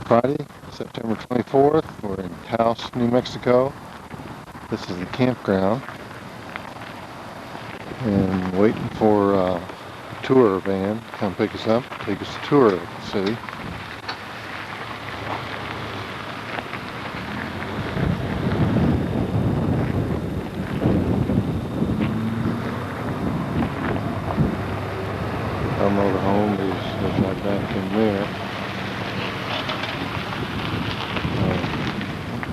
Friday, September 24th. We're in Taos, New Mexico. This is the campground. And waiting for a tour van to come pick us up, take us a tour of the city. Our motorhome is right back in there.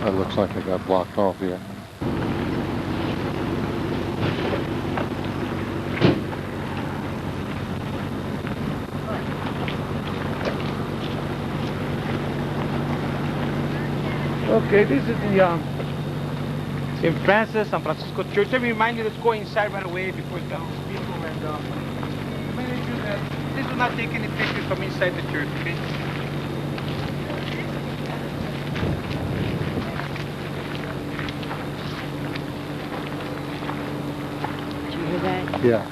It looks like it got blocked off here. Okay, this is the St. Francis, San Francisco Church. Let me remind you, let's go inside right away before it comes people. And remind you that please do not take any pictures from inside the church, okay? Did you hear that? Yeah.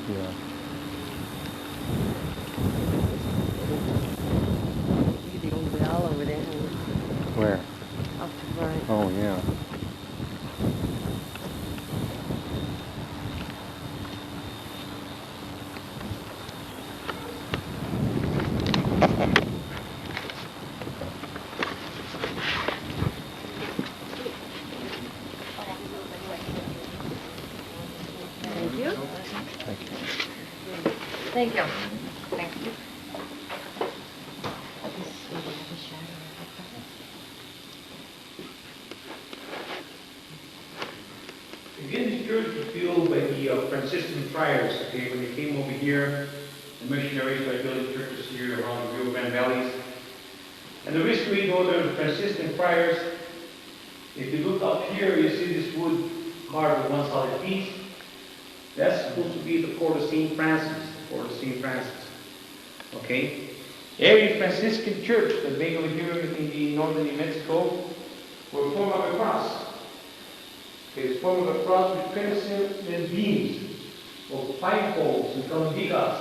Yeah. You could go well over there. Where? Off to the right. Oh, yeah. Thank you. Thank you. Thank you. Thank you. Again, this church was built by the Franciscan friars, okay, when they came over here, the missionaries started building churches here around the Rio Grande valleys. And the reason we know they're the Franciscan friars, if you look up here, you see this wood carved with one solid piece. That's supposed to be the port of St. Francis, the port of St. Francis. Okay? Every Franciscan church that made over here in the northern New Mexico were formed of a cross. Okay, it's formed of a cross with crimson and beams of pine poles and some vigas.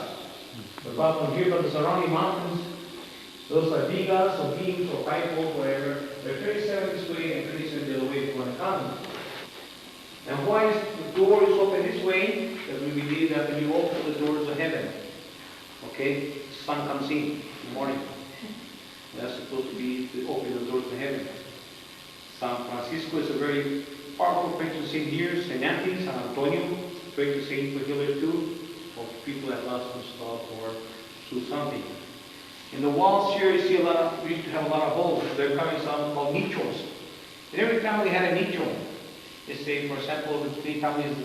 But from here from the surrounding mountains, those are vigas or beams or pine poles, whatever. They're 37 this way and 37 the other way if you want to count them. And why is the door is open this way? Because we believe that when you open the doors of heaven, okay, the sun comes in the morning. That's supposed to be to open the doors of heaven. San Francisco is a very powerful patron saint here. St. Anthony, San Antonio, patron saint for healers too, of people that lost some stuff or do something. In the walls here, you see we used to have a lot of holes. They're coming some called nichos. And every family had a nicho. They say, for example, the three families,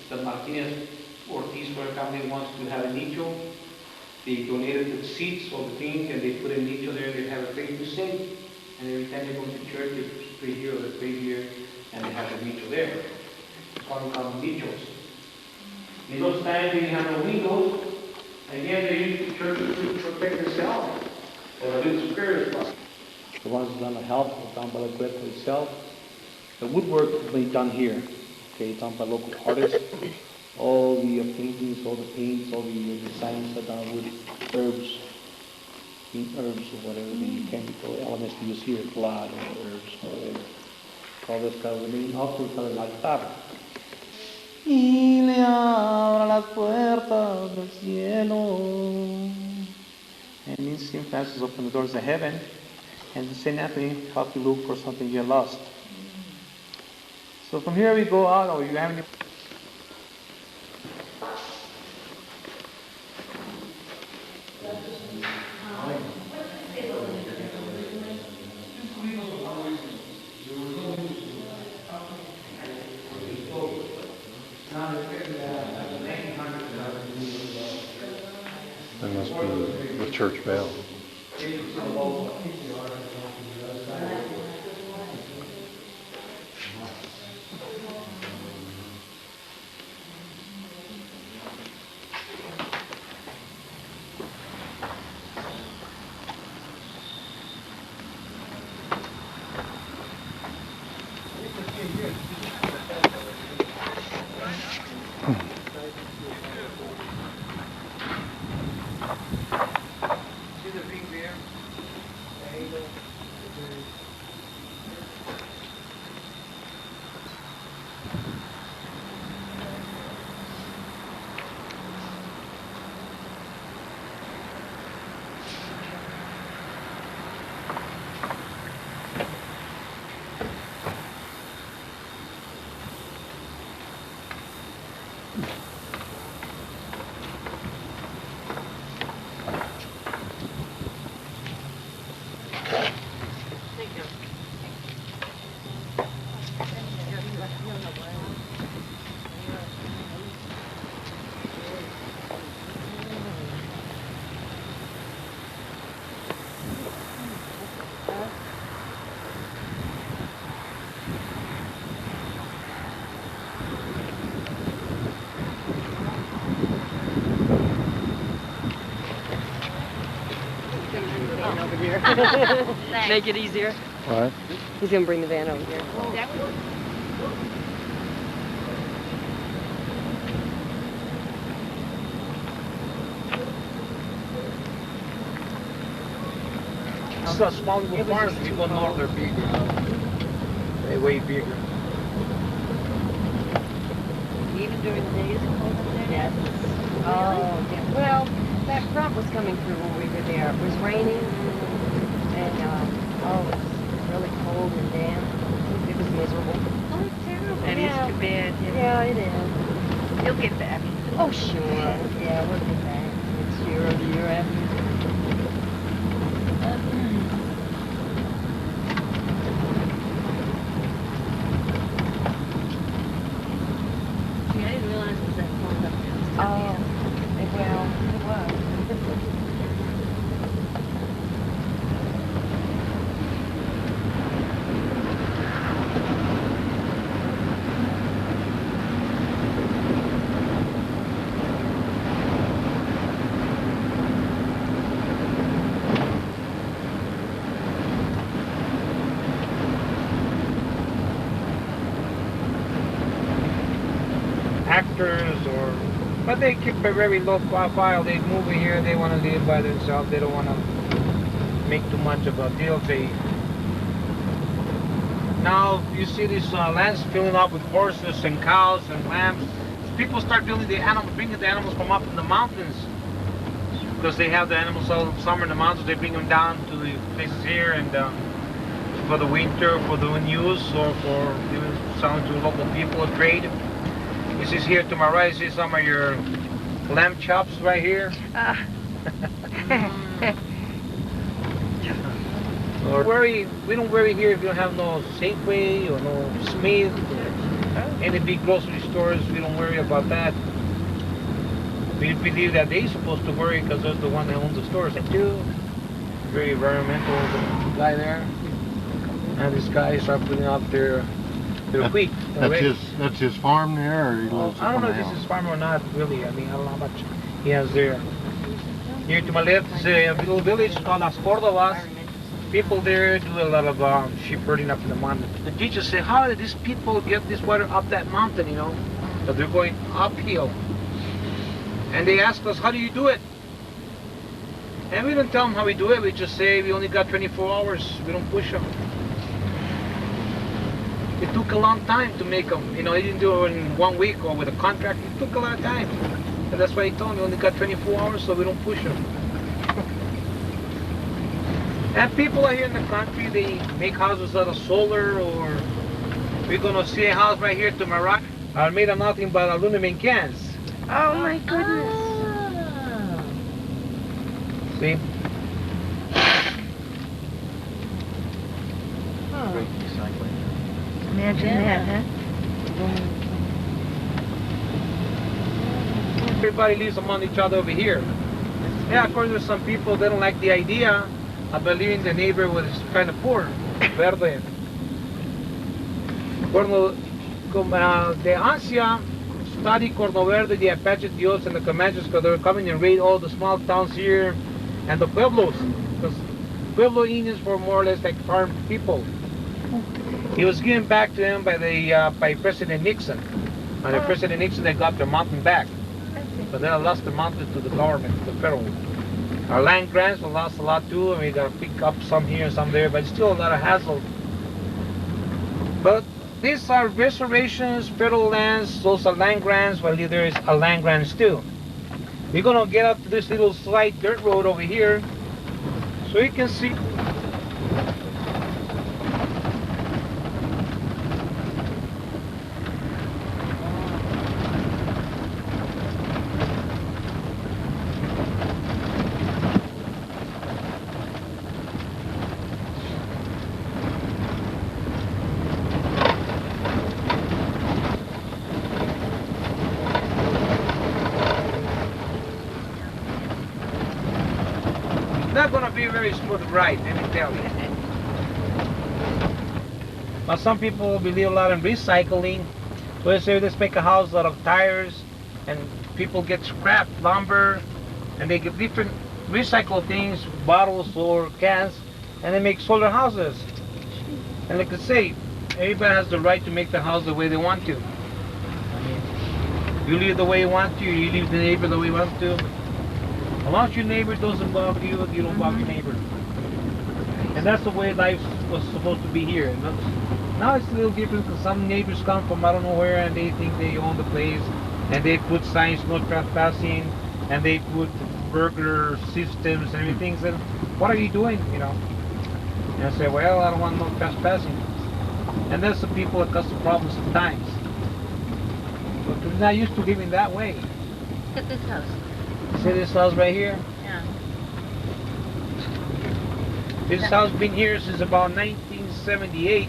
the Martinez Ortiz family wants to have a nicho. They donated the seats or the things and they put a nicho there. They have a place to sit. And every time they go to church, they pray here or they pray here, and they have a nicho there. It's called nichos. In those times, they didn't have no windows. Again, they used the church to protect themselves. Or a little spirit. The ones who done the help were done by the Greco itself. The woodwork was being done here, okay, done by local artists. All the paintings, all the paints, all the designs are done with herbs, herbs or whatever the chemical elements we use here, blood or herbs, whatever. All this kind of the main altar color like that. Y le abra las puertas del cielo. And then St. Francis opened the doors of heaven, and St. Anthony helped you look for something you lost. So from here we go out, or you have any... That must be the church bell. here. Make it easier. What? He's gonna bring the van over here. It's small little farms. People know they're bigger. They're way bigger. Even during the day, is it cold up there? Yes. Really? Oh, yeah. Well, that front was coming through when we were there. It was raining, and it was really cold and damp. It was miserable. Oh, it's terrible. That is too bad. Yeah, it is. You'll get back. Oh, sure. Yeah, we'll be back next year or the year after. See, I didn't realize it was that cold up there. Oh, well, it was. Actors but they keep a very low profile. They move in here, they want to live by themselves. They don't want to make too much of a deal. Now you see these lands filling up with horses and cows and lambs. People start building bringing the animals from up in the mountains because they have the animals all summer in the mountains. They bring them down to the places here and for the winter, for the use, or for even selling to local people or trade. This is here to my right. See some of your lamb chops right here. We don't worry here if you don't have no Safeway or no Smith or any big grocery stores. We don't worry about that. We believe that they're supposed to worry because they're the one that owns the stores too. Very environmental guy there. And this guy is putting out their wheat. That's his farm there, or he lives I don't know up on if the this hill? is farm or not, really. I mean, I don't know how much he has there. Here to my left is a little village called Las Cordobas. People there do a lot of sheep herding up in the mountain. The teachers say, how did these people get this water up that mountain, you know? But they're going uphill. And they ask us, how do you do it? And we don't tell them how we do it. We just say we only got 24 hours. We don't push them. It took a long time to make them. You know, he didn't do it in 1 week or with a contract. It took a lot of time. And that's why he told me we only got 24 hours, so we don't push them. And people out here in the country, they make houses out of solar, or we're going to see a house right here to my right. Made of nothing but aluminum cans. Oh my goodness. See? Great recycling. Imagine that, huh? Everybody lives among each other over here. Yeah, of course, there's some people that don't like the idea of believing the neighbor was kind of poor. Verde. The Ansia study Corno Verde, the Apache Dios, and the Comanches because they were coming and raid all the small towns here and the pueblos. Because Pueblo Indians were more or less like farm people. It was given back to them by President Nixon. Under President Nixon, they got their mountain back. But then I lost the mountain to the government, the federal. Our land grants we lost a lot too, and we got to pick up some here and some there, but it's still a lot of hassle. But these are reservations, federal lands, those are land grants, well there is a land grants too. We're going to get up to this little slight dirt road over here, so you can see. Not going to be a very smooth ride, let me tell you. But some people believe a lot in recycling. So they say let's make a house out of tires, and people get scrap lumber, and they get different recycled things, bottles or cans, and they make solar houses. And like I say, everybody has the right to make the house the way they want to. I mean, you live the way you want to, you leave the neighbor the way you want to. As long as your neighbor doesn't bother you, you don't bother your neighbor. And that's the way life was supposed to be here. And now it's a little different because some neighbors come from I don't know where and they think they own the place. And they put signs, no trespassing, and they put burglar systems and everything. And what are you doing, you know? And I say, well, I don't want no trespassing. And that's the people that cause the problems sometimes. But we're not used to living that way. Look at this house. See this house right here? Yeah. This house been here since about 1978.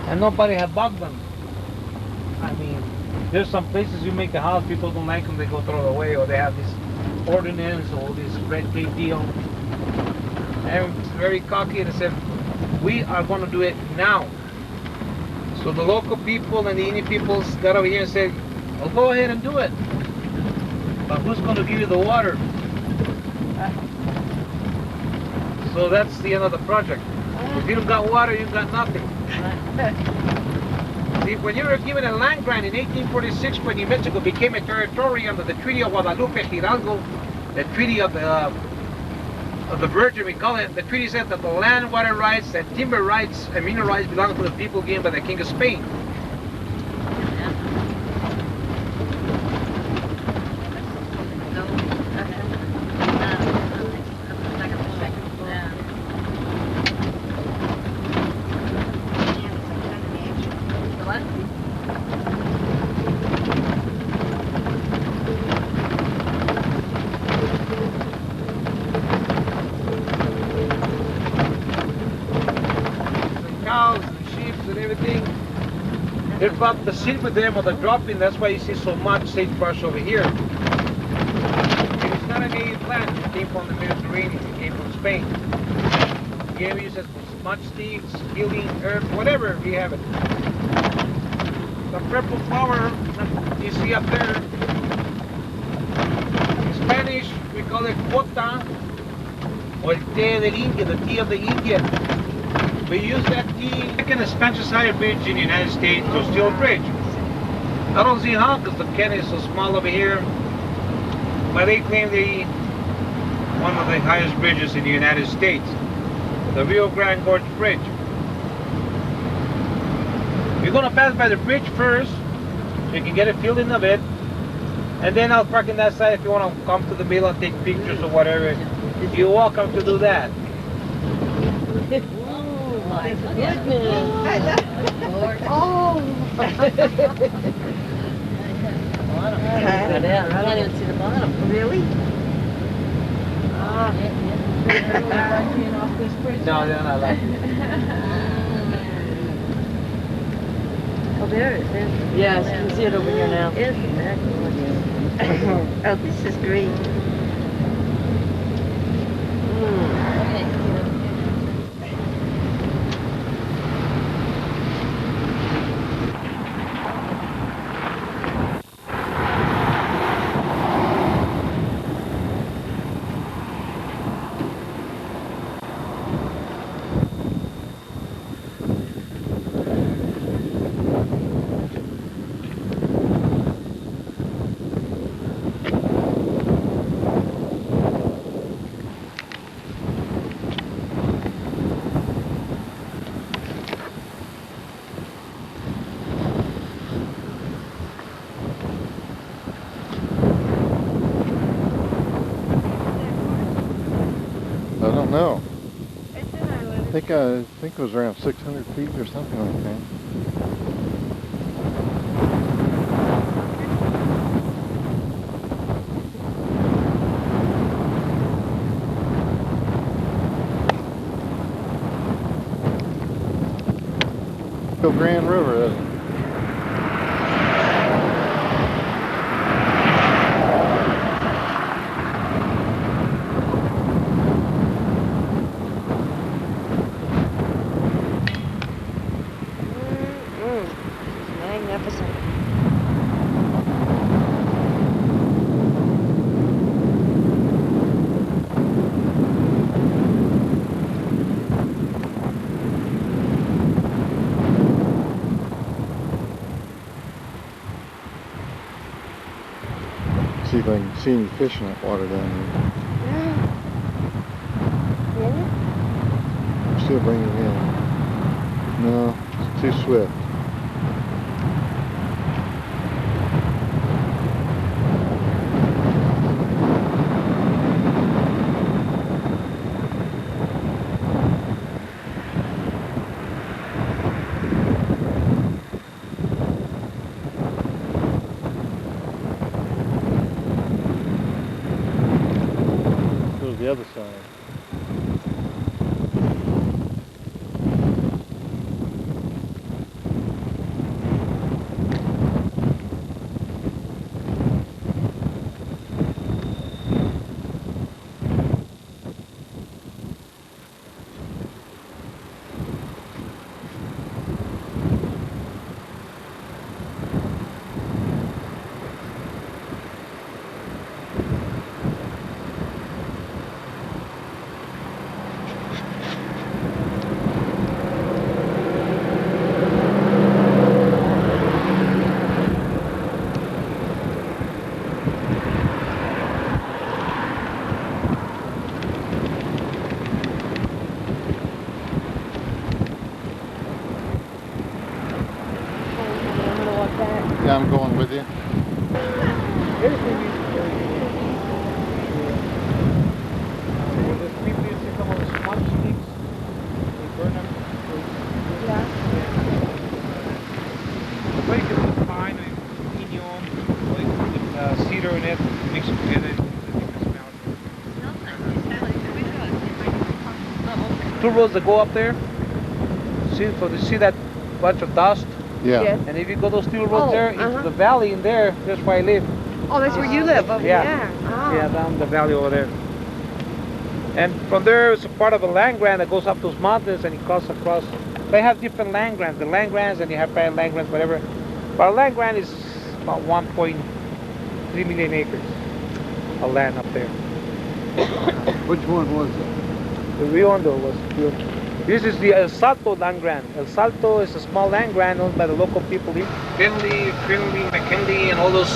And nobody had bugged them. I mean, there's some places you make a house, people don't like them, they go throw it away, or they have this ordinance or this red tape deal. And it's very cocky and they said, we are going to do it now. So the local people and the Indian people got over here and said, well, go ahead and do it. But who's going to give you the water? So that's the end of the project. If you don't got water, you got nothing. See, when you were given a land grant in 1846, when New Mexico became a territory under the Treaty of Guadalupe Hidalgo, the Treaty of the Virgin, we call it, the treaty said that the land, water rights, and timber rights and mineral rights belong to the people given by the King of Spain. Cows and sheep and everything. They brought the seed with them or the dropping, that's why you see so much sagebrush over here. It's not a native plant, it came from the Mediterranean, it came from Spain. Here we use as much seeds, healing, herbs, whatever we have it. The purple flower that you see up there, in Spanish we call it cota, or el té del India, the tea of the Indian. We use that tea. Second is Spanish Bridge in the United States to steel bridge. I don't see how because the canyon is so small over here. But they claim they one of the highest bridges in the United States. The Rio Grande Gorge Bridge. We're going to pass by the bridge first so you can get a feeling of it. And then I'll park in that side if you want to come to the middle and take pictures or whatever. You're welcome to do that. My goodness. Oh! I can't even see the bottom. Really? No, they're not like Oh, there it is. Yes, you can see it over here now. Isn't that gorgeous? Oh, this is great. I don't know. It's an island. I think it was around 600 feet or something like that. Rio Grande River, isn't it? Magnificent. if I can see any fish in that water down there. Yeah. I'm still bringing it in. No, it's too swift. Goes the other side. Yeah, I'm going with you. People used to come on smudge sticks. They burn them. Yeah. But you can put pine and pinon, like with cedar in it, mix it together. It's a different smell. Two roads that go up there. See that bunch of dust? Yeah. Yes. And if you go those two roads Oh, there into uh-huh. the valley in there, that's where I live. Oh, that's where you live, over Yeah. there. Oh. Yeah, down the valley over there. And from there, it's a part of a land grant that goes up those mountains and it cuts across. They have different land grants. The land grants and you have private land grants, whatever. But our land grant is about 1.3 million acres of land up there. Which one was it? The Rio Hondo was built. This is the El Salto land grant. El Salto is a small land grant owned by the local people. Finley, McKinley, and all those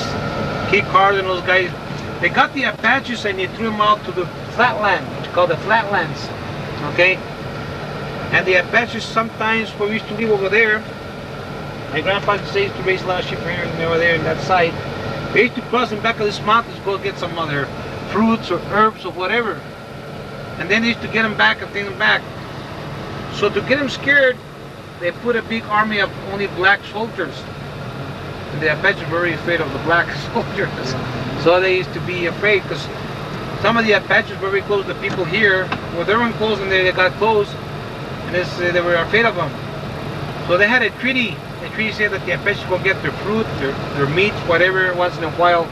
key cars and those guys. They got the Apaches and they threw them out to the flatland, which is called the flatlands. Okay? And the Apaches sometimes, when we used to live over there, my grandpa used to raise a lot of sheep here and over there in that side. They used to cross in back of this mountains to go get some other fruits or herbs or whatever. And then they used to get them back and take them back. So to get them scared, they put a big army of only black soldiers. And the Apaches were very afraid of the black soldiers. So they used to be afraid because some of the Apaches were very close to people here. Well, they weren't close and they got close. And they were afraid of them. So they had a treaty. The treaty said that the Apaches will get their fruit, their meat, whatever, once in a while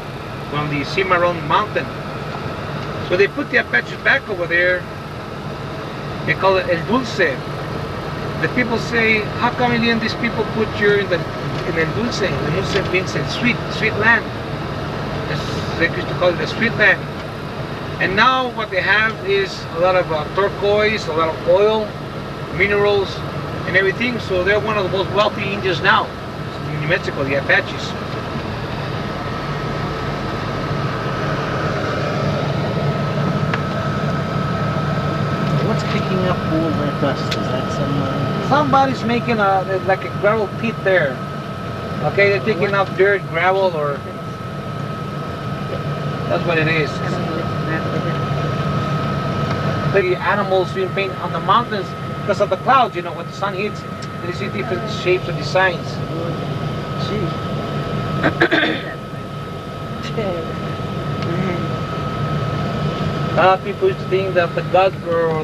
from the Cimarron mountain. So they put the Apaches back over there. They call it El Dulce. The people say, how come these people put you in El Dulce? El Dulce means sweet land. They used to call it the sweet land. And now what they have is a lot of turquoise, a lot of oil, minerals, and everything. So they're one of the most wealthy Indians now in New Mexico, the Apaches. What's kicking up all that dust? Is that Somebody's making like a gravel pit there. Okay, they're taking up dirt, gravel, or that's what it is. The animals being painted on the mountains because of the clouds, you know, when the sun hits, and you see different shapes and designs. People used to think that the gods were,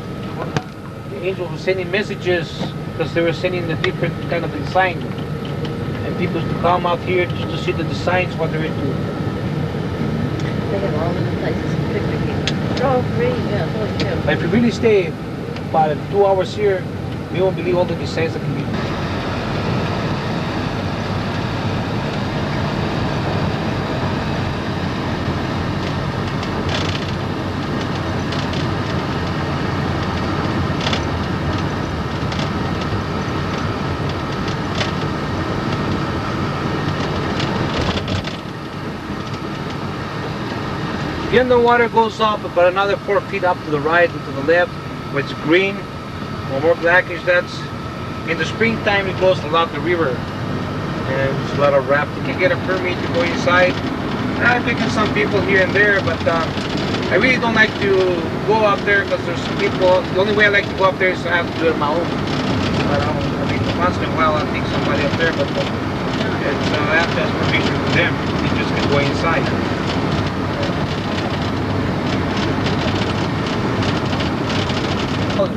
the angels were sending messages because they were sending a different kind of design. And people used to come out here just to see the designs, what they're into. They have all of the places to picnic. Oh, great. Yeah, those too. But if you really stay about 2 hours here, you won't believe all the designs that can be. Then the water goes up about another 4 feet up to the right and to the left, where it's green or more blackish. That's in the springtime. It goes along the river, and there's a lot of rafting. You can get a permit to go inside. I've taken some people here and there, but I really don't like to go up there because there's some people. The only way I like to go up there is to have to do it on my own. But I mean, once in a while I'll take somebody up there, but I have to ask permission from them. They just can go inside.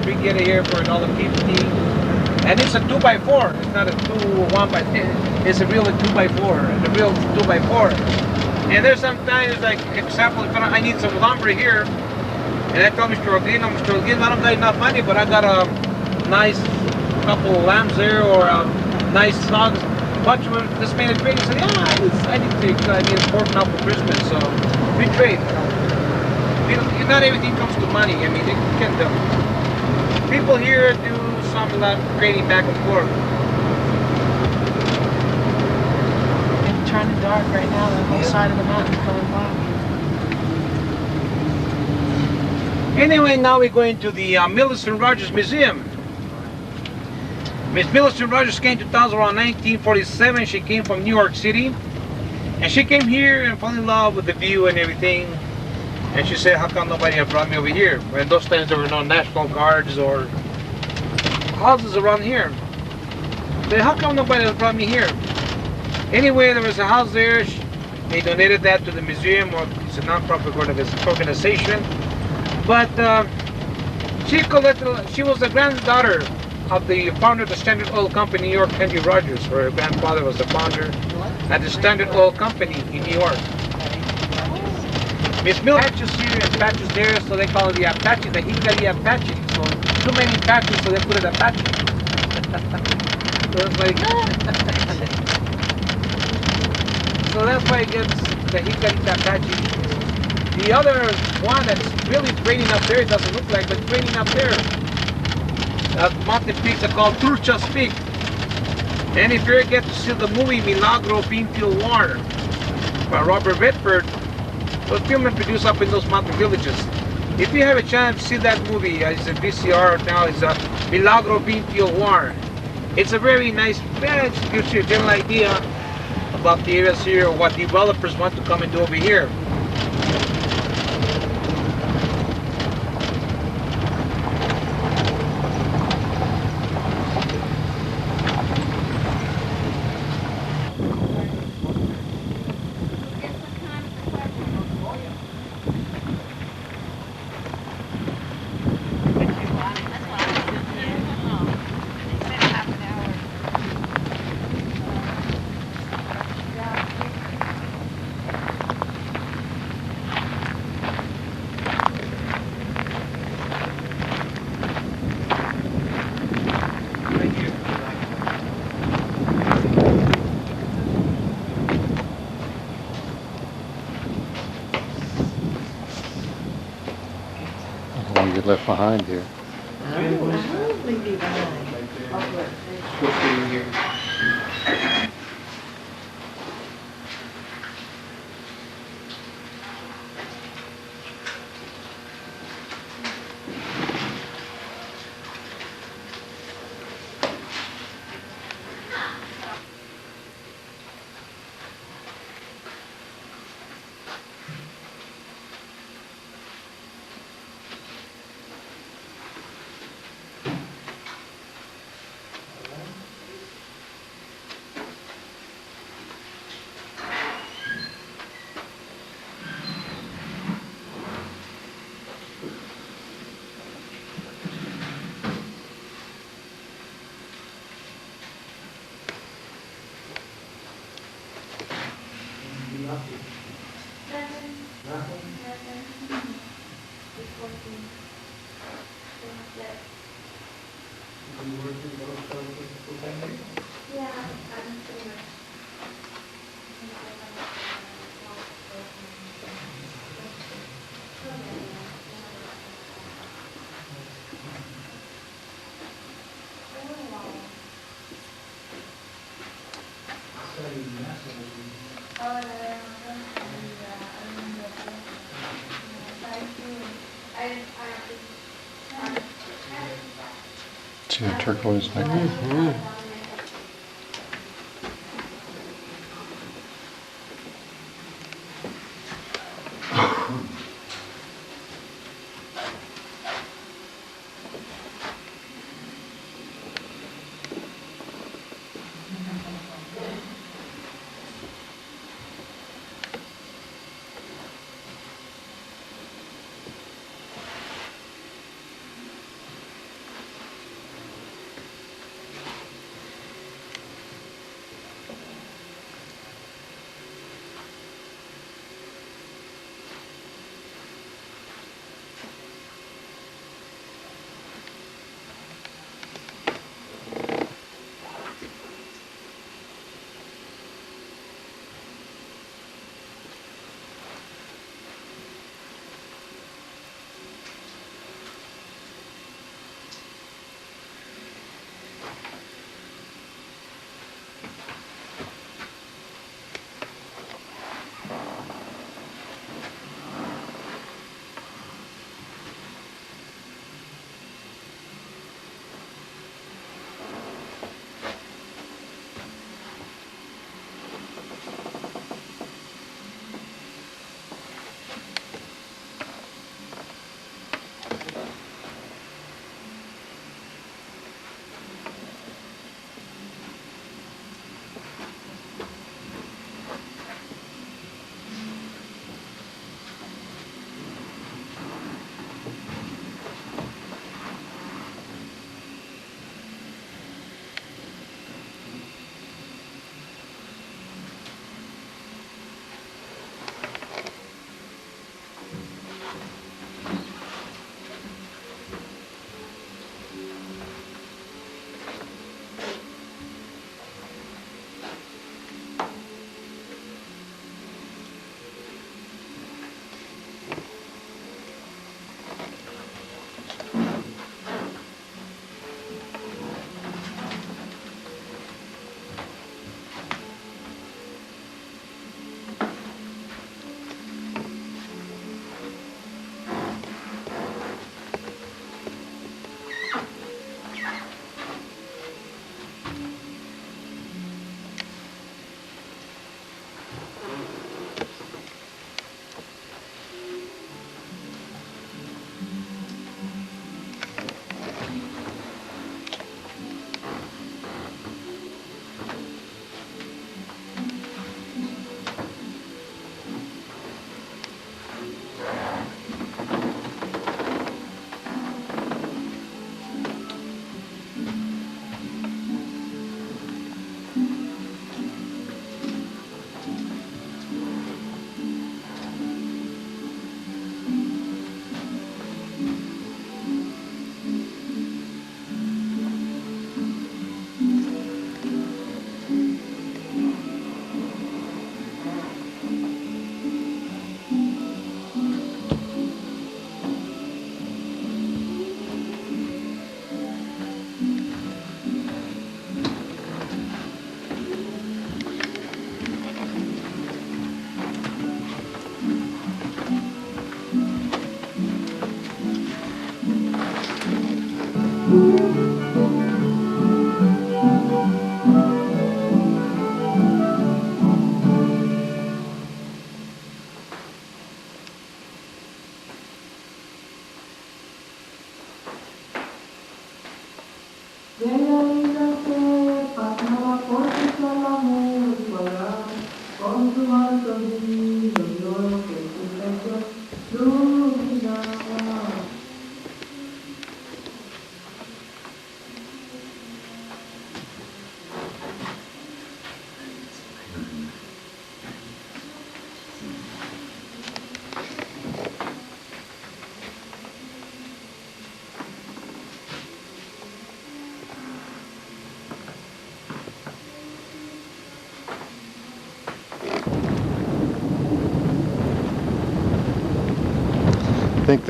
We get it here for $1.50, and it's a 2x4. It's not a 1x10. It's a real 2x4. The real 2x4. And there's sometimes, like example, if I need some lumber here, and I tell Mr. O'Gin, I don't got enough money, but I got a nice couple of lambs there or nice dogs. Watch this man is trading. He said, yeah, I need pork now for Christmas, so we trade. Not everything comes to money. I mean, you can people here do some of that trading back and forth. It's turning dark right now. The whole side of the mountain going black. Anyway, now we're going to the Millicent Rogers Museum. Miss Millicent Rogers came to Taos around 1947. She came from New York City. And she came here and fell in love with the view and everything. And she said, how come nobody had brought me over here? Well, in those times there were no National Guards or houses around here. Said, how come nobody has brought me here? Anyway, there was a house there. They donated that to the museum, or it's a non-profit organization. But she was the granddaughter of the founder of the Standard Oil Company in New York, Henry Rogers. Her grandfather was the founder at the Standard Oil Company in New York. Miss Mill patches here and patches there, so they call it the Apache, the Hickory Apache. So too many patches, so they put it Apache. So it's like, so that's why it gets the Hickory Apache. The other one that's really raining up there, it doesn't look like, but it's raining up there. Mountain peaks are called Turchas Peak. And if you ever get to see the movie Milagro Beanfield War by Robert Redford, was filmed and produced up in those mountain villages. If you have a chance to see that movie, it's a VCR now, it's a Milagro Beanfield War. It's a very nice, it gives you a general idea about the areas here, or what developers want to come and do over here. One get left behind here. I won't leave you behind. turquoise necklace. Mm-hmm.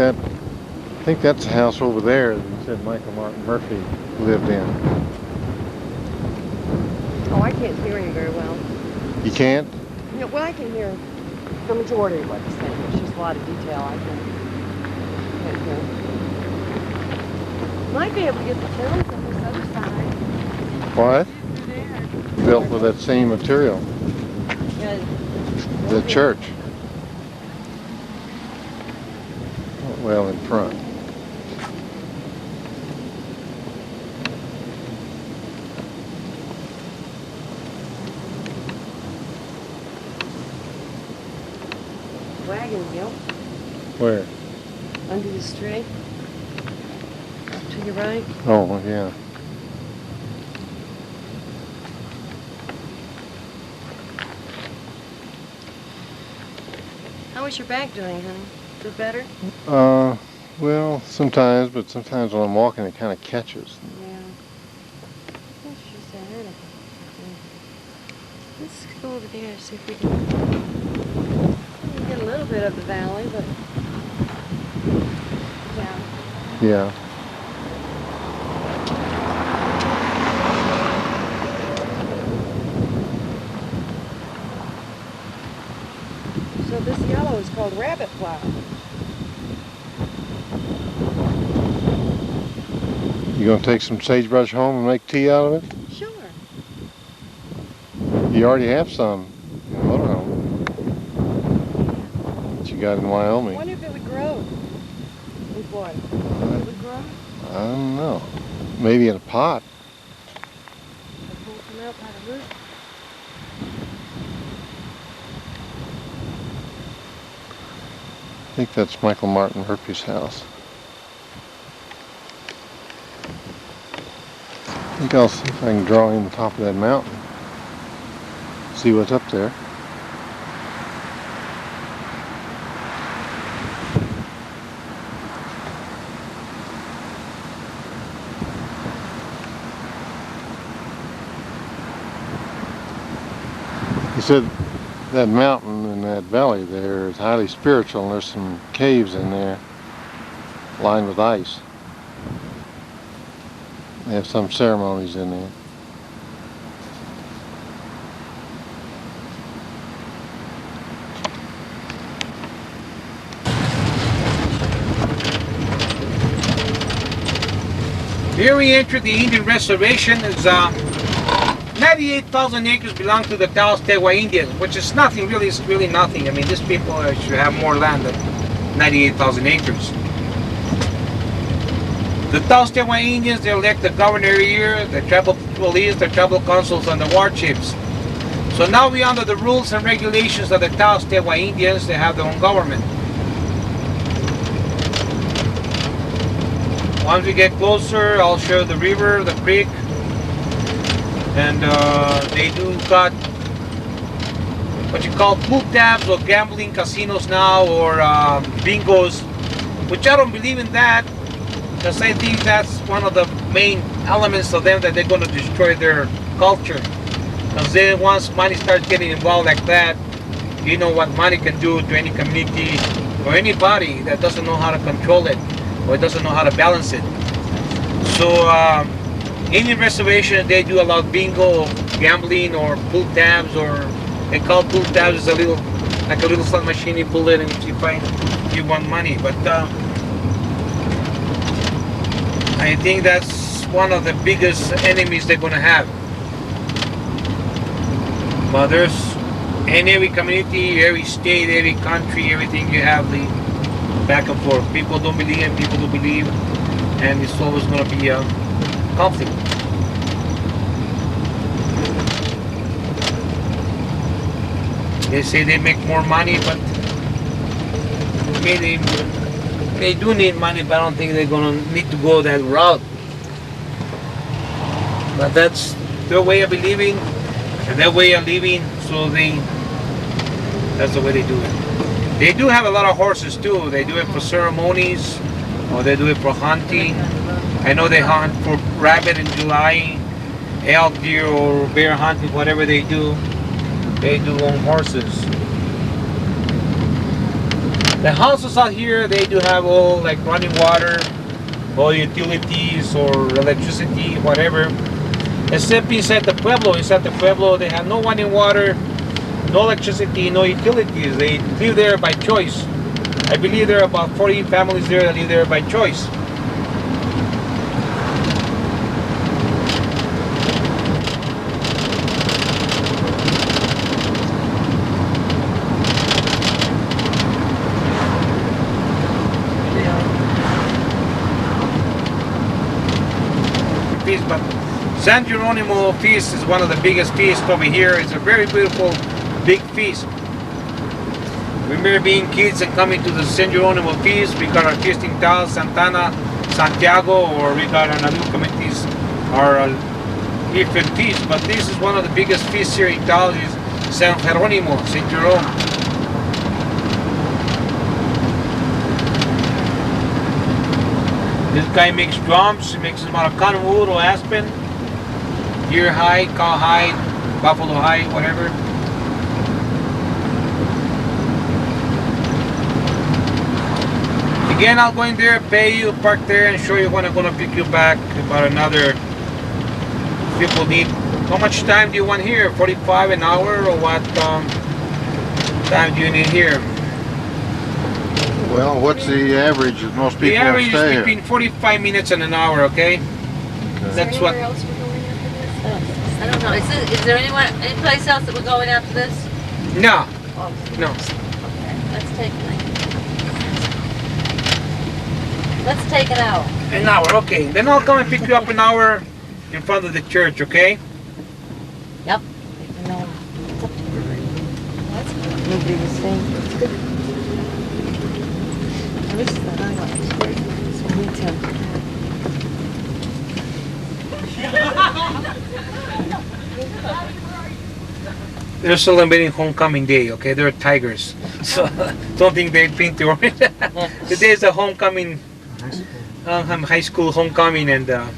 I think that's the house over there that you said Michael Martin Murphy lived in. Oh, I can't hear you very well. You can't? No, well, I can hear the majority of what you're saying. There's just a lot of detail I can't hear. Might be able to get the sound from this other side. What? Through there. Built with that same material. Yeah, The church. Well, in front. wagon wheel Where? under this tree. To your right. Oh, yeah. How is your back doing, honey? Feel better? Well, sometimes, but sometimes when I'm walking, it kind of catches. Yeah. Yes, she said. Let's go over there and see if we can get a little bit of the valley, but yeah. Yeah. So this yellow is called rabbit flower. You gonna take some sagebrush home and make tea out of it? Sure. You already have some in motorhome that you got in I Wyoming. wonder if it would grow in Florida. It would grow? I don't know. Maybe in a pot. It won't come out by the root. I think that's Michael Martin Murphy's house. I think I'll see if I can draw in the top of that mountain. See what's up there. He said that mountain in that valley there is highly spiritual, and there's some caves in there lined with ice. They have some ceremonies in there. Here we enter the Indian Reservation. It's 98,000 acres belong to the Taos Tewa Indians, which is nothing, really, it's really nothing. I mean, these people should have more land than 98,000 acres. The Taos Tewa Indians, they elect the governor every year, the tribal police, the tribal councils, and the war chiefs. So now we under the rules and regulations of the Taos Tewa Indians. They have their own government. Once we get closer, I'll show the river, the creek, and they do got what you call pool tabs or gambling casinos now, or bingos, which I don't believe in that, because I think that's one of the main elements of them that they're going to destroy their culture. Because then once money starts getting involved like that, you know what money can do to any community or anybody that doesn't know how to control it or doesn't know how to balance it. So Indian reservation, they do allow bingo, gambling, or pool tabs, or they call pool tabs is a little like a little slot machine. You pull it, and if you find you want money. But I think that's one of the biggest enemies they're gonna have. But there's in every community, every state, every country, everything, you have the back and forth. People don't believe and people do believe, and it's always going to be a conflict. They say they make more money, but okay, they do need money, but I don't think they're going to need to go that route. But that's their way of believing and their way of living, so that's the way they do it. They do have a lot of horses too. They do it for ceremonies, or they do it for hunting. I know they hunt for rabbit in July, elk, deer, or bear hunting, whatever they do on horses. The houses out here, they do have all like running water, all utilities or electricity, whatever. Except inside the pueblo. Inside the pueblo, they have no running water, no electricity, no utilities. They live there by choice. I believe there are about 40 families there that live there by choice. San Geronimo feast is one of the biggest feasts over here. It's a very beautiful, big feast. Remember being kids and coming to the San Geronimo feast. We got our feast in Taos, Santana, Santiago, or we got another committees, our different feasts. But this is one of the biggest feasts here in Taos, is San Geronimo, St. Jerome. This guy makes drums. He makes them out of cotton wood or aspen, deer hide, cow hide, buffalo hide, whatever. Again, I'll go in there, pay you, park there, and show you when I'm gonna pick you back. About another. People need. How much time do you want here? 45 an hour, or what time do you need here? Well, what's the average that most The people average stay is here? between 45 minutes and an hour. Okay. That's what. Else we're going after this? I don't know. Is there any place else that we're going after this? No. No. Okay, let's take an hour. An hour. Okay. Then I'll come and pick you up an hour in front of the church. Okay. Yep. Nobody was saying. I wish that I was. So me too. They're celebrating homecoming day. Okay. They're tigers. So don't think they paint the orange. Today is a homecoming. High school homecoming, and Oh,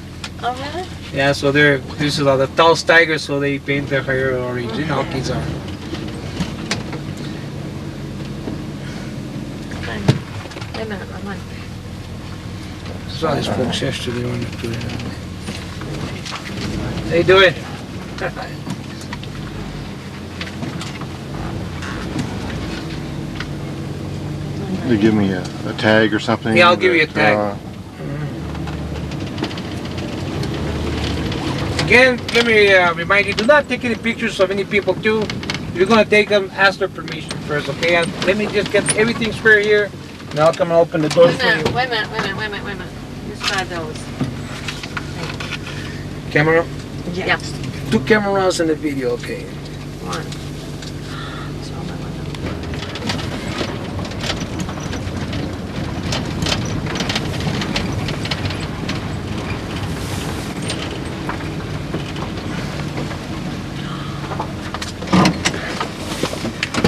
really? yeah, so this is the Taos tigers, so they paint their hair orange. You know how kids are. Wait a minute, I'm on. Saw these folks yesterday on the tour. How you doing? They give me a tag or something? Yeah, I'll give you a tag. Again, let me remind you, do not take any pictures of any people too. If you're going to take them, ask their permission first, okay? Let me just get everything square here, and I'll come and open the doors for you. Wait a minute. Just try those. Camera? Yeah. 2 cameras and the video, okay. One. So I'm gonna-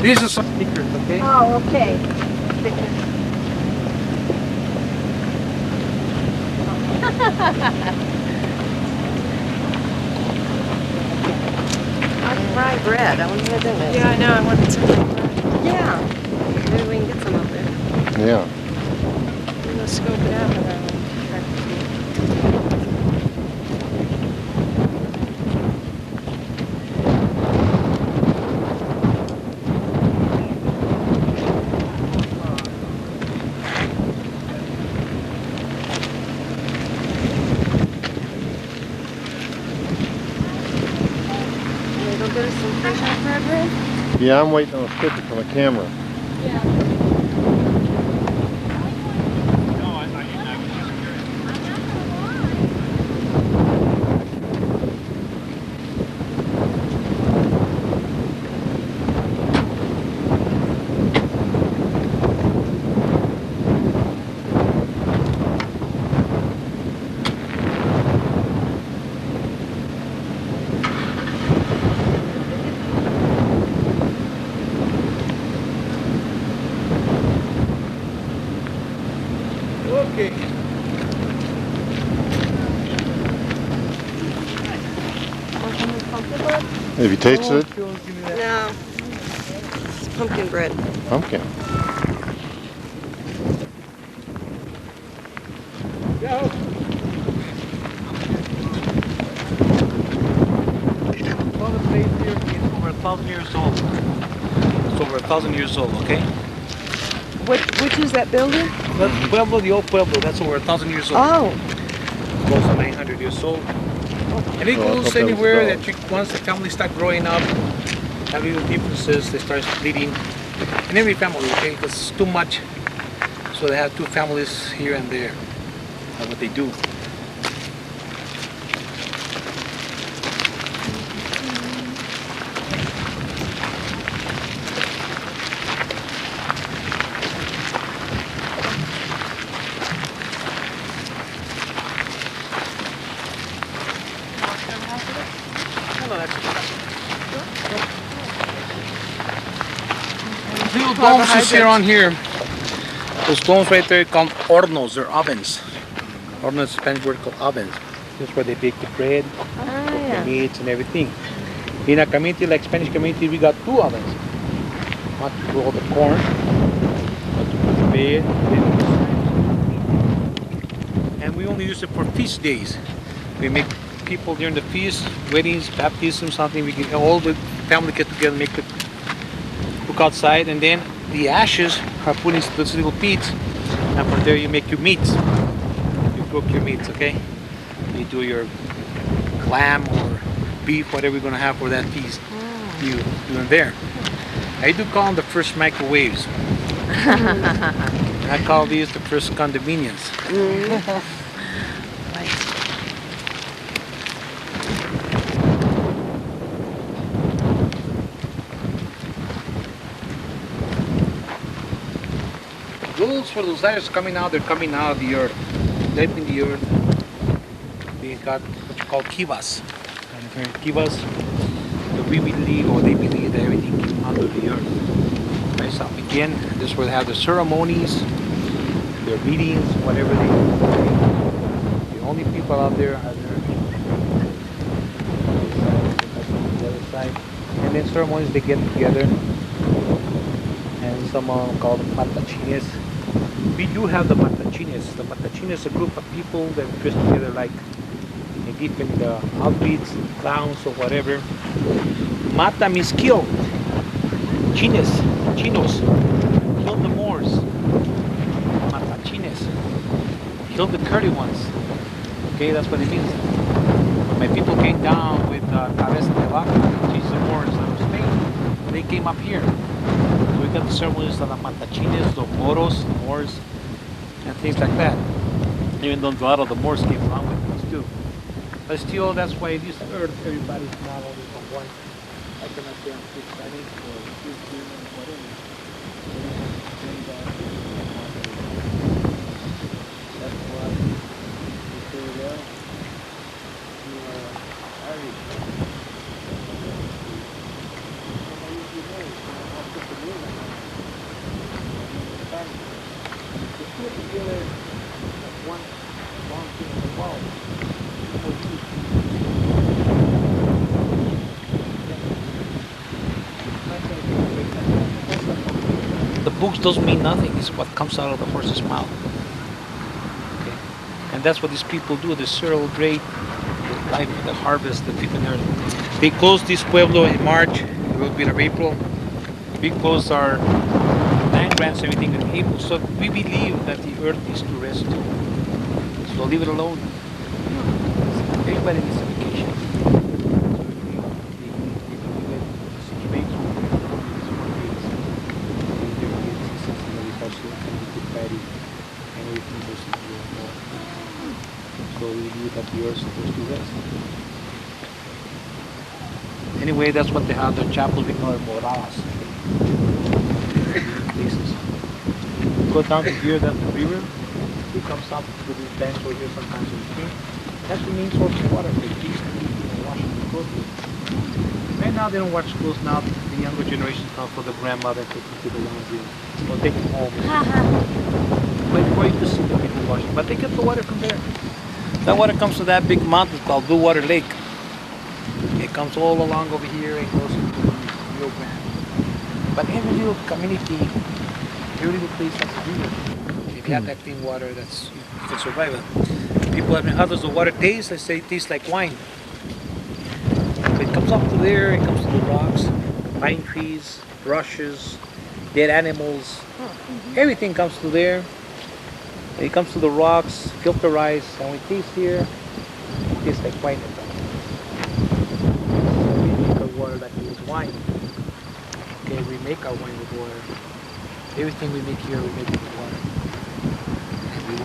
These are some stickers, okay? Oh, okay. Fried bread. I wonder what that is. Yeah, I know. I wanted some. Yeah. Maybe we can get some up there. Yeah. I'm gonna scope it out. And Go get us some fresh hot fried bread. Yeah, I'm waiting on a sticker from the camera. Okay. Have you tasted it? No. It's pumpkin bread. Pumpkin. Well, the place here is over 1,000 years old. It's over 1,000 years old, okay? which is that building? The Pueblo, the old Pueblo, that's over 1,000 years old. Oh. Close to 900 years old. And it Oh, I goes thought that was anywhere dog. that once the family start growing up, having the differences, they start splitting. In every family, okay? Because it's too much. So they have 2 families here and there. That's what they do. No, that's little domes you see around here. Those domes right there called hornos. They're ovens. Hornos is a Spanish word called ovens. This is where they bake the bread, the meats, and everything. In a community like Spanish community, we got 2 ovens. One to roll the corn, one to put the bread, and we only use it for feast days. We make people during the feast, weddings, baptism, something. We get all the family get together, make the cook outside, and then the ashes are put into those little pits, and from there you make your meats. You cook your meats, okay? You do your lamb or beef, whatever you're gonna have for that feast. You do in there. I do call them the first microwaves. I call these the first condominiums. Those for those lights coming out, they're coming out of the earth. Deep in the earth. They got what you call kivas. And kivas, we believe, or they believe that everything came out of the earth. Right, so again, this is where they have the ceremonies, their meetings, whatever they do. The only people out there are the other side. And then ceremonies, they get together. And some call them matachines. We do have the matachines. The matachines is a group of people that dress together like in different outfits, clowns or whatever. Mata means kill. Chinos, kill the Moors. Matachines, kill the curly ones. Okay, that's what it means. When my people came down with cabeza de vaca, which is the Moors out of Spain, they came up here. So we got the ceremonies of the matachines, the moros, the Moors, and things like that. Even though a lot of the Moors came along with us too. But still, that's why this earth, everybody's not only from one. I cannot say I'm speak Spanish or speak German or whatever. That's why you say, well, you are Irish. Put together one long thing in the wall. The books doesn't mean nothing. It's what comes out of the horse's mouth. Okay, and that's what these people do. The cereal grade, the life, the harvest, the people there. They close this pueblo in March. A little bit of April. We close our land grants, everything in April. So we believe that the earth needs to rest too. So leave it alone. Everybody needs a vacation. So we believe that the earth is supposed to rest. Anyway, that's what they have. Their chapels, we call it moradas. Places. Go down to here, that's the river. It comes up to these banks over here sometimes in the stream. That's the main source of water. They used to wash the clothes. Right now they don't wash clothes now. The younger generation come for the grandmother to take them to the laundry or take them home. But before you could see the people washing. But they get the water from there. That water comes to that big mountain called Blue Water Lake. It comes all along over here and goes into the Rio Grande. But every little community, every little place has a river. If you have that clean water, that's you can survive it. People have been, how does the water taste? They say it tastes like wine. So it comes up to there, it comes to the rocks, pine trees, brushes, dead animals. Everything comes to there. It comes to the rocks, filterized, and when it tastes here, it tastes like wine. We make our water like it is wine. Okay, we make our wine with water. Everything we make here, we make with water.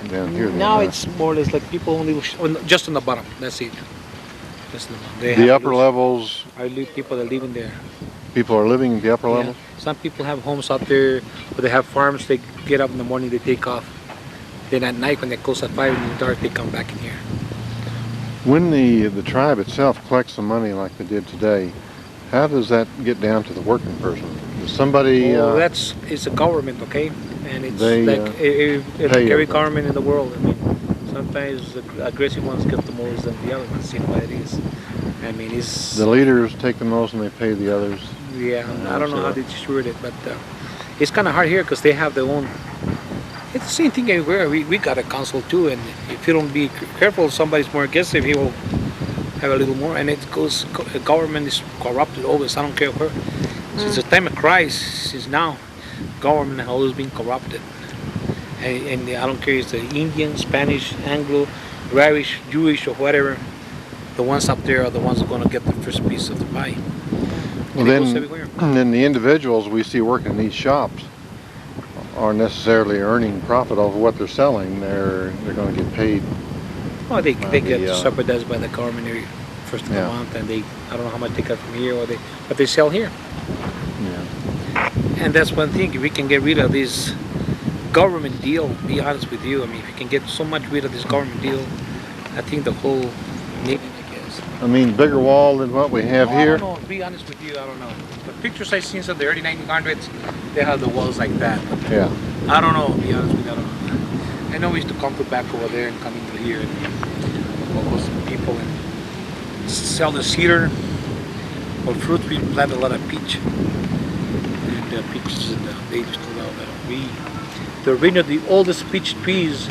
Down here. Now it's more or less like people only just on the bottom. That's it. Just on the bottom. They The have upper levels, people that live in there. people are living in the upper Yeah. levels. Some people have homes out there, where they have farms. They get up in the morning, they take off. Then at night, when they close at 5 in the dark, they come back in here. When the tribe itself collects some money like they did today, how does that get down to the working person? Does somebody Well, it's a government, okay? And it's They, like pay every everybody. government in the world. I mean, sometimes the aggressive ones get the most than the other ones. You know what it is. I mean, it's the leaders take the most and they pay the others? yeah. I don't know so- how they distribute it, but it's kind of hard here because they have their own. It's the same thing everywhere. We got a council too, and if you don't be careful, somebody's more aggressive. He will have a little more, and it goes. The government is corrupted always. I don't care where. Since the time of Christ, since now, government has always been corrupted. And I don't care if it's the Indian, Spanish, Anglo, Irish, Jewish, or whatever. The ones up there are the ones who are going to get the first piece of the pie. Well, And it goes everywhere. then the individuals we see working in these shops aren't necessarily earning profit off of what they're selling. They're going to get paid. Oh, they get the, subsidized by the government every first of the Yeah. month, and I don't know how much they got from here, but they sell here. Yeah. And that's one thing. If we can get rid of this government deal, be honest with you, I mean, if we can get so much rid of this government deal, I think the whole nation, I guess. I mean, bigger wall than what we have No, here. I don't know. To be honest with you, I don't know. The pictures I've seen of the early 1900s, they have the walls like that. Yeah. I don't know. To be honest with you, I don't know. I know we used to come to back over there and come into here and walk with some people and sell the cedar or fruit. We plant a lot of peach. And peaches, and they used to know that the oldest peach trees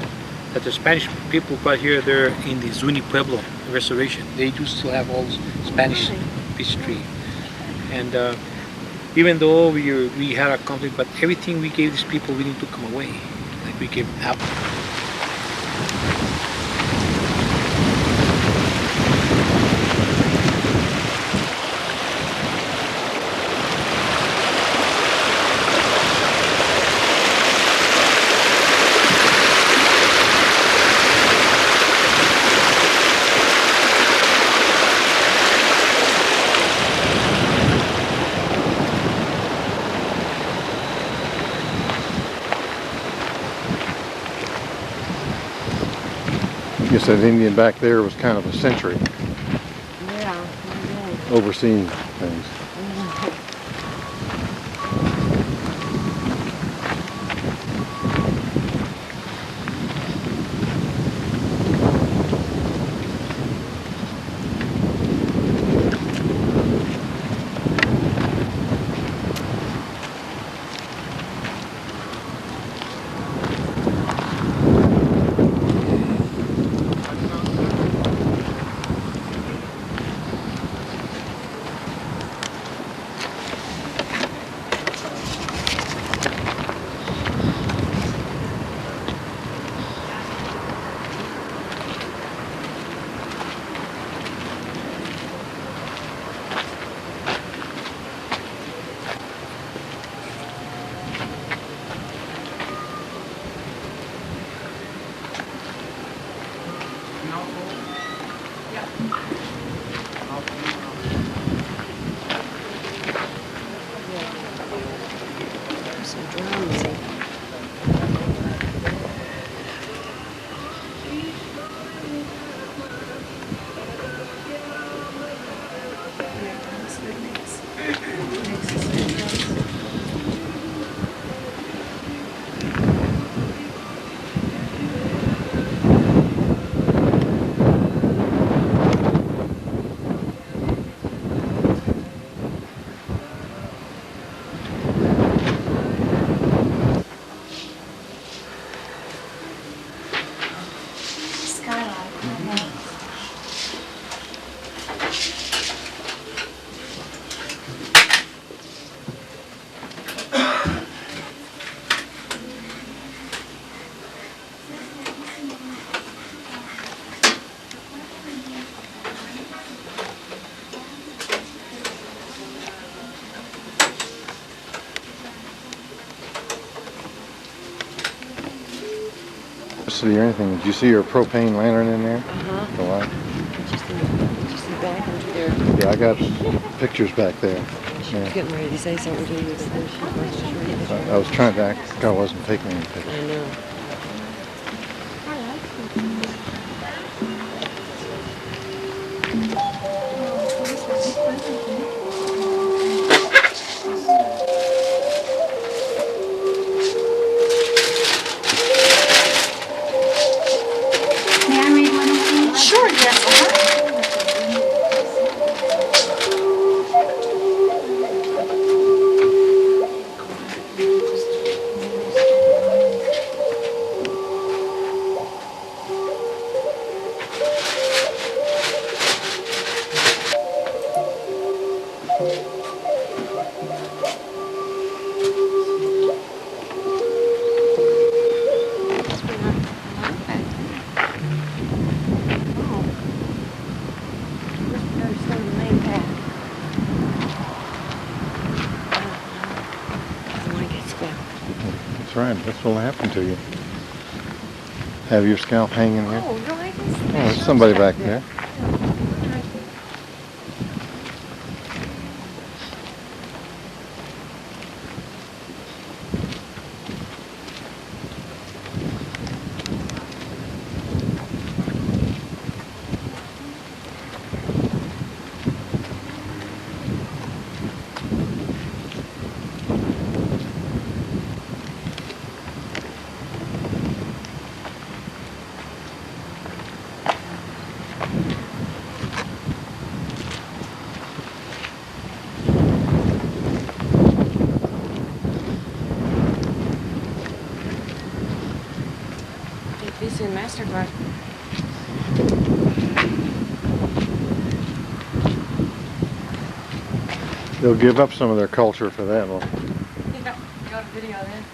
that the Spanish people brought here, they're in the Zuni Pueblo reservation. They used to have all Spanish peach tree. And even though we had a conflict, but everything we gave these people, we didn't took them away. Like we gave apple. I guess that Indian back there was kind of a sentry Yeah. overseeing things. Some drums. Or anything? Did you see your propane lantern in there? Uh-huh. The light? Just the back under there. Yeah, I got pictures back there. She was getting ready to say something to you, but then she wasn't sure. I was trying to act like I wasn't taking any pictures. I know. There's still the main path. I want to get scalped. That's right. That's what'll happen to you. Have your scalp hanging here. Oh, no, I guess. Oh, there's somebody back there. Visa and MasterCard. They'll give up some of their culture for that one. Yeah, got a video then.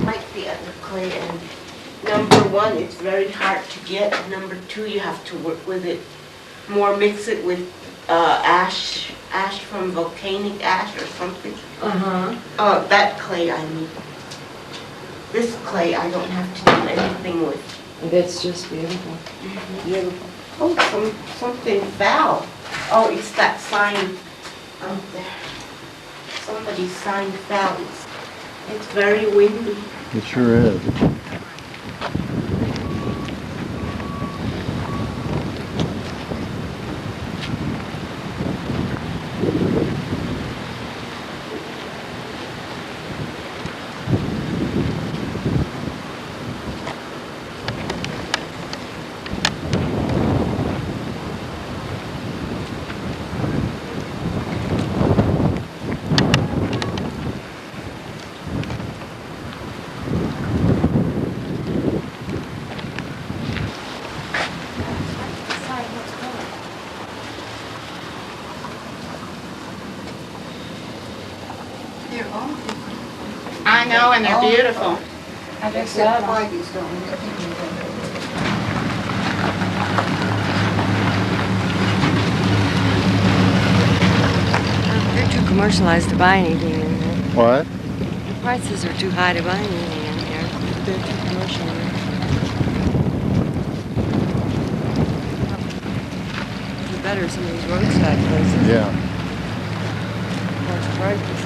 Like the other clay, and number one, it's very hard to get. Number two, you have to work with it more, mix it with ash from volcanic ash or something. That clay I need. This clay I don't have to do anything with. That's just beautiful. Beautiful. Oh, something foul. Oh, it's that sign out there. Somebody signed foul. It's very windy. It sure is. I know, and they're beautiful. I just saw them. They're too commercialized to buy anything in here. What? The prices are too high to buy anything in here. They're too commercial. They're better some of these roadside places. Yeah. That's prices.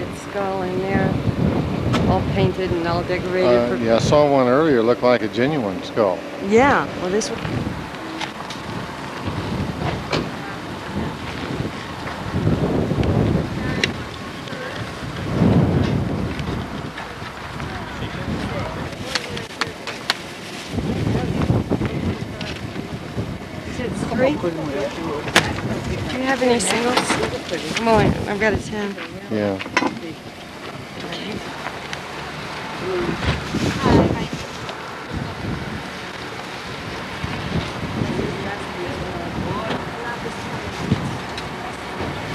elongated skull in there, all painted and all decorated. Yeah, I saw one earlier, looked like a genuine skull. Yeah, well this one. It's three. Do you have any singles? Come on, I've got a 10. Yeah.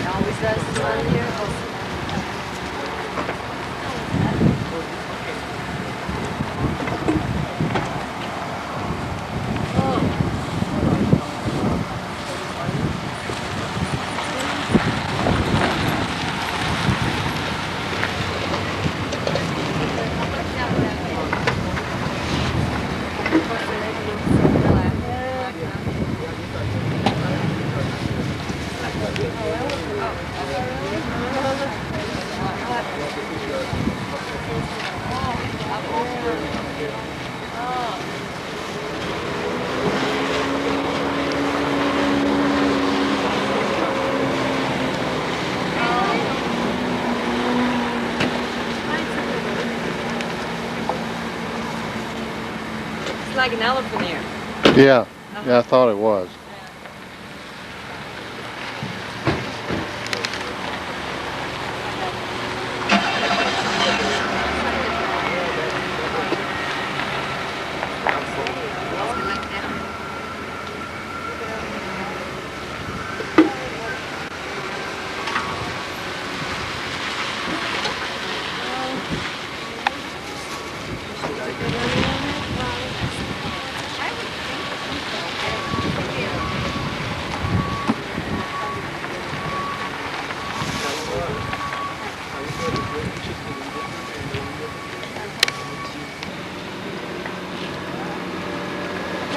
Always does this one here. It's like an elephant ear. Yeah, yeah, I thought it was.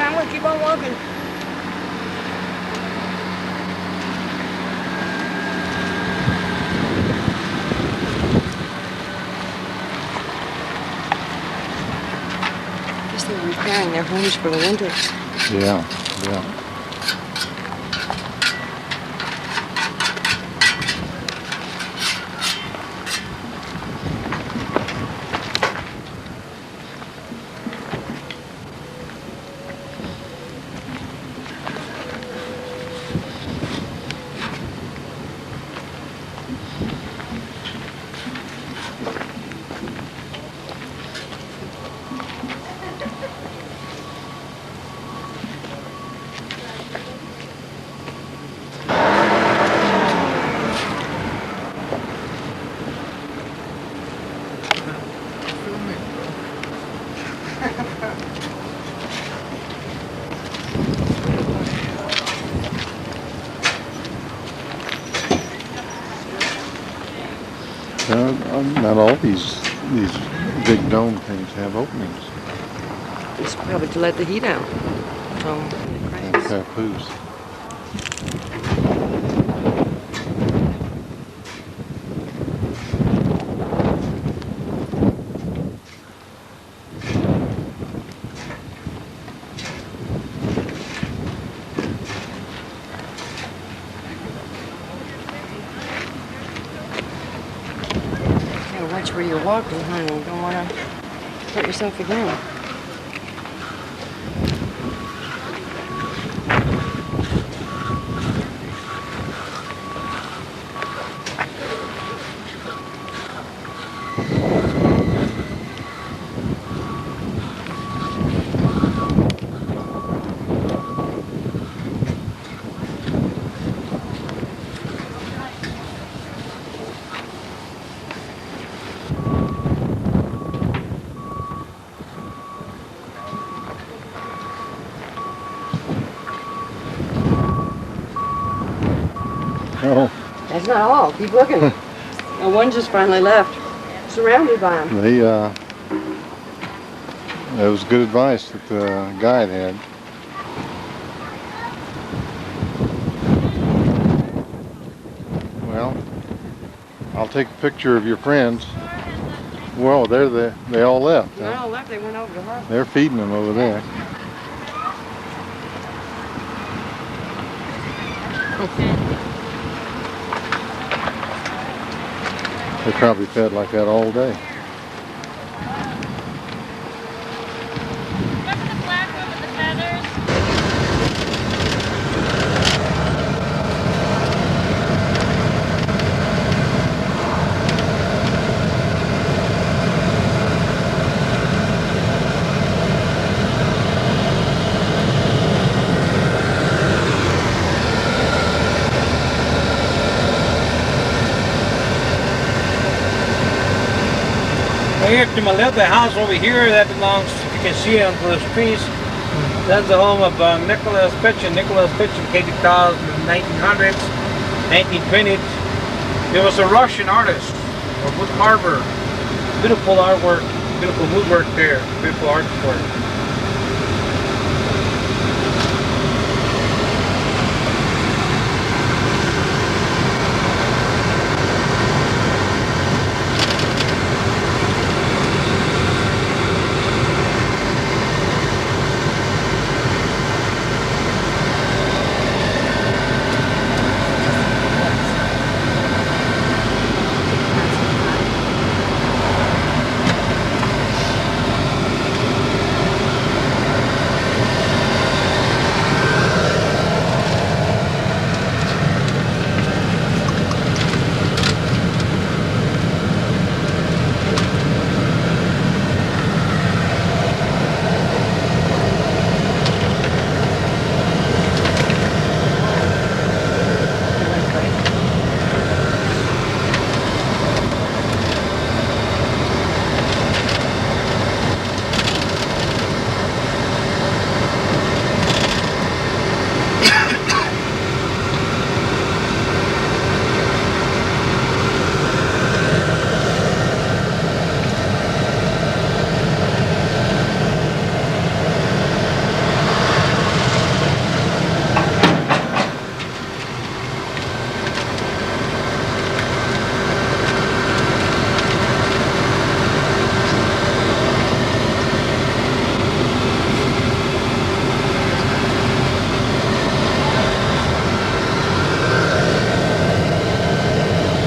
Come on, keep on walking. Guess they're repairing their homes for the winter. Yeah, yeah. Not all these big dome things have openings. It's probably to let the heat out. And papoose. Watch where you're walking, honey. You don't want to hurt yourself again. Oh, That's not all. Keep looking. One just finally left. Surrounded by them. that was good advice that the guide had. Well, I'll take a picture of your friends. Well, they all left. They Huh? all left. They went over to her. They're feeding them over there. They probably fed like that all day. Remember the black one with the feathers? Here to my left, the house over here that belongs, you can see it under those trees. That's the home of Nicholas Pitchin. Nicholas Pitchin came to Taos in the 1900s, 1920s. He was a Russian artist, a wood carver. Beautiful artwork, beautiful woodwork there, beautiful artwork.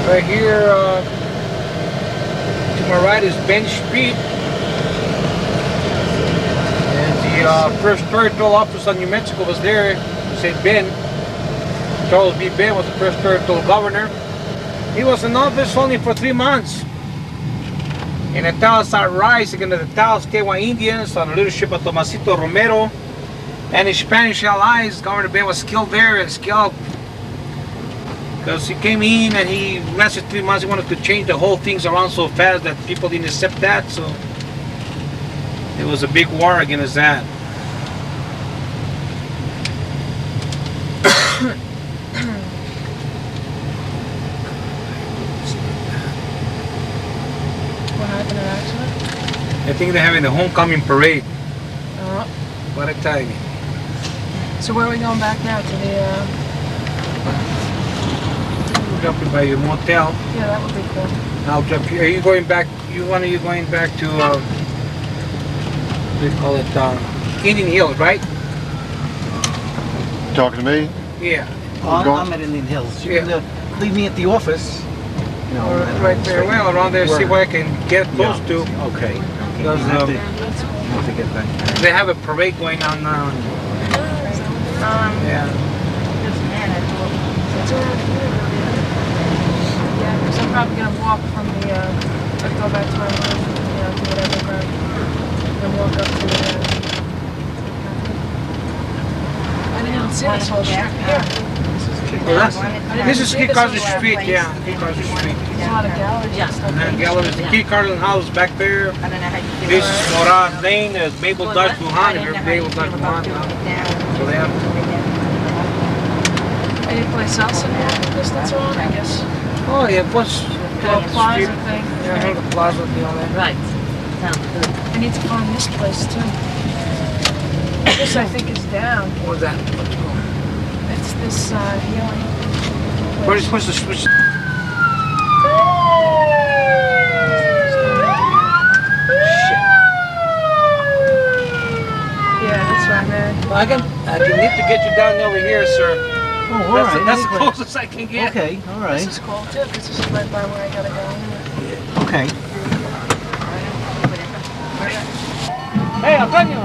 Right here, to my right is Bench Street. And the first territorial office on New Mexico was there, St. Ben. Charles B. Ben was the first territorial governor. He was in office only for 3 months. And the Taos rise against the Taos Tewa Indians on the leadership of Tomasito Romero and his Spanish allies. Governor Ben was killed there and scalped. Because he came in and he lasted 3 months. He wanted to change the whole things around so fast that people didn't accept that. So it was a big war against that. What happened in accident? I think they're having the homecoming parade. Uh, What I tell you. so where are we going back now? To the, Drop you by your motel. yeah, that would be cool. I'll drop you. Are you going back? Are you going back to? What do you call it? Indian Hills, right? Talking to me? Yeah. I'm at Indian Hills. You can leave me at the office. You know, Or right there. Well, around there. See what I can get close to. Okay. Because, You have to get back. They have a parade going on now. Yeah. Yeah, because I'm probably gonna walk from the, go back to my room, you know, do whatever, grab, then walk up to the, I didn't even see this whole strip here. This is Key Carson Street, yeah. Key Carson Street. There's a lot of galleries and stuff. And then galleries, the Key Carson house back there. This is Morad Lane, there's Mabel Dodge Lujan, if you're Mabel Dodge Lujan. So they have, Any place else in walking distance around, I guess? oh yeah, plus The plaza thing. Yeah, the plaza deal there. Right. Sounds good. I need to find this place too. This I think is down. What was that? What's going on? It's this healing. Where's the switch? I can need to get you down over here, sir. Oh, all right. That's the closest I can get. Okay, all right. This is cool too, because this is right by where I gotta go. Okay. Hey, Antonio.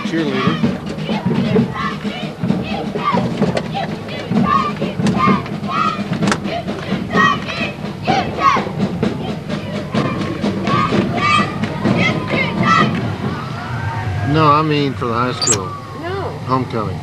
Cheerleader. No, I mean for the high school. No. Homecoming.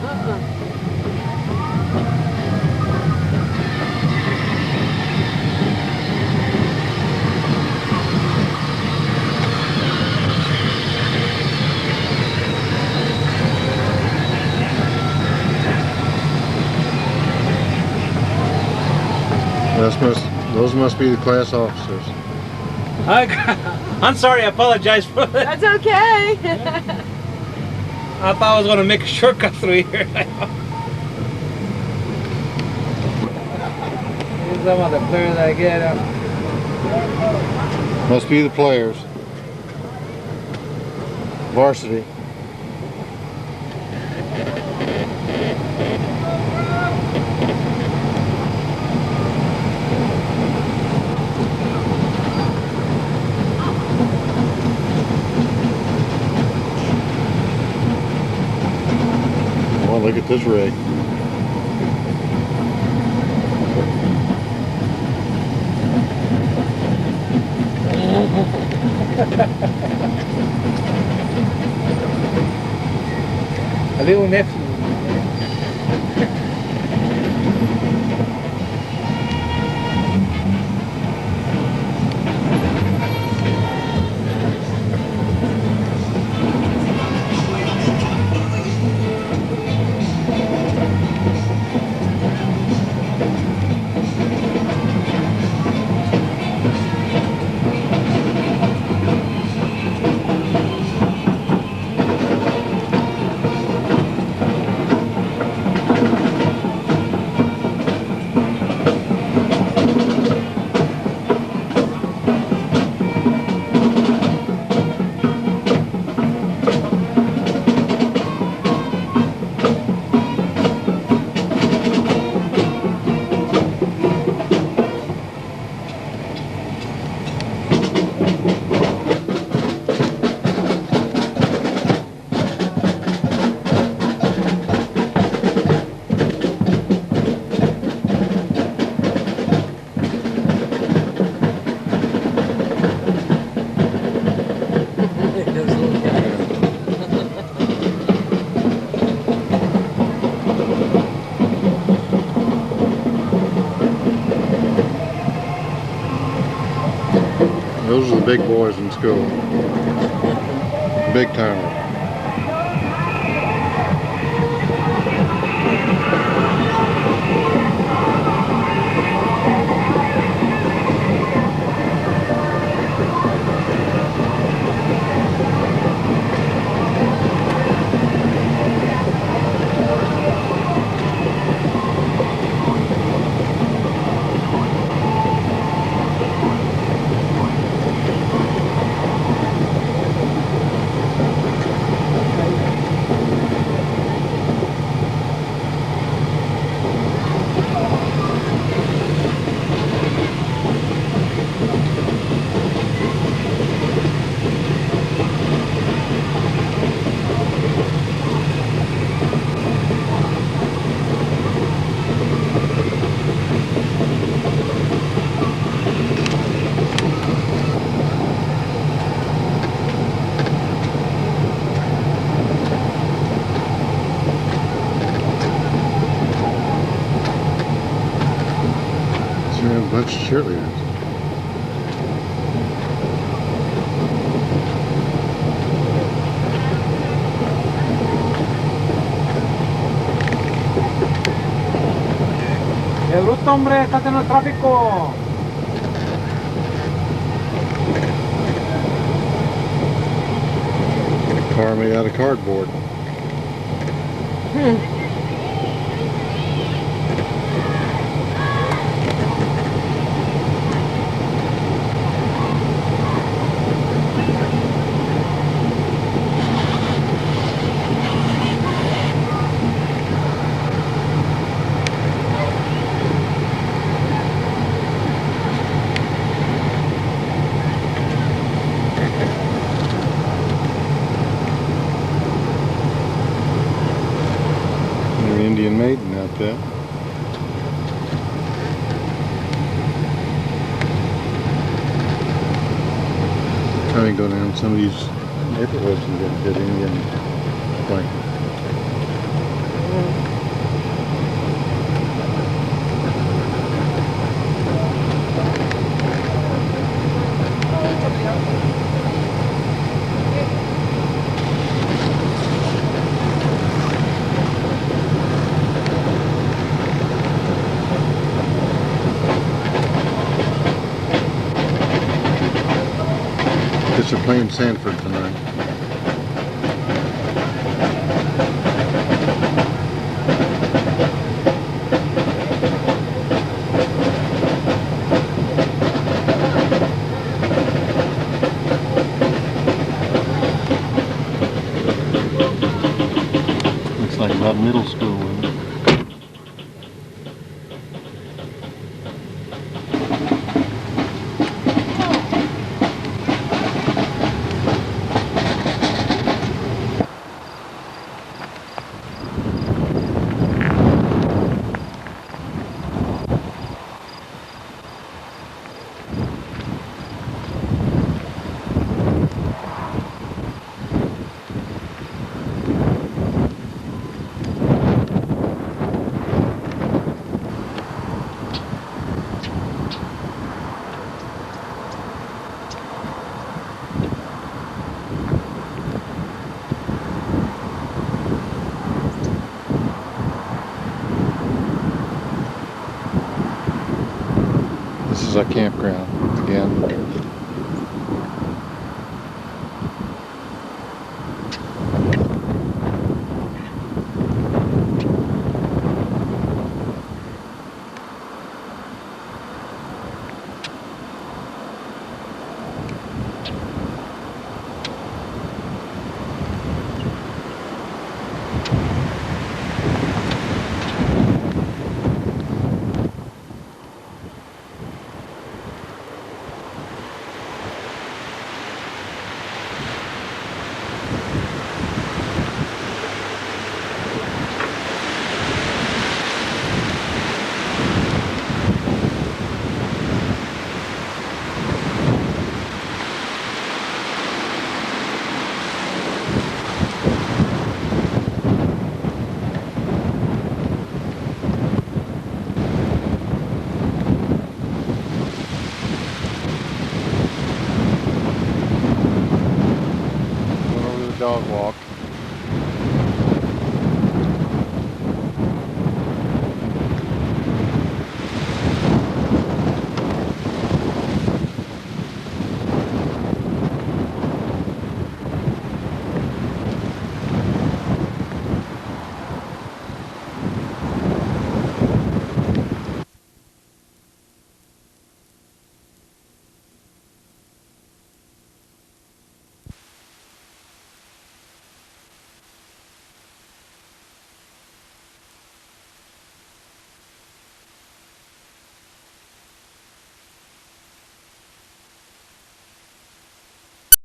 Those must be the class officers. I'm sorry, I apologize for that. That's okay. I thought I was going to make a shortcut through here. Here's some of the players I get. Must be the players. Varsity. Oh, look at this rig. A little nephew. Those are the big boys in school. Big timers. A bunch of cheerleaders. El esto, hombre, estás en el tráfico. Car made out of cardboard. They're Indian maiden out there. Try and go down some of these neighborhoods and get a good Indian blanket. Guess they're playing Sanford tonight. Looks like about middle school. Isn't it? This is our campground again. Going over the dog walk.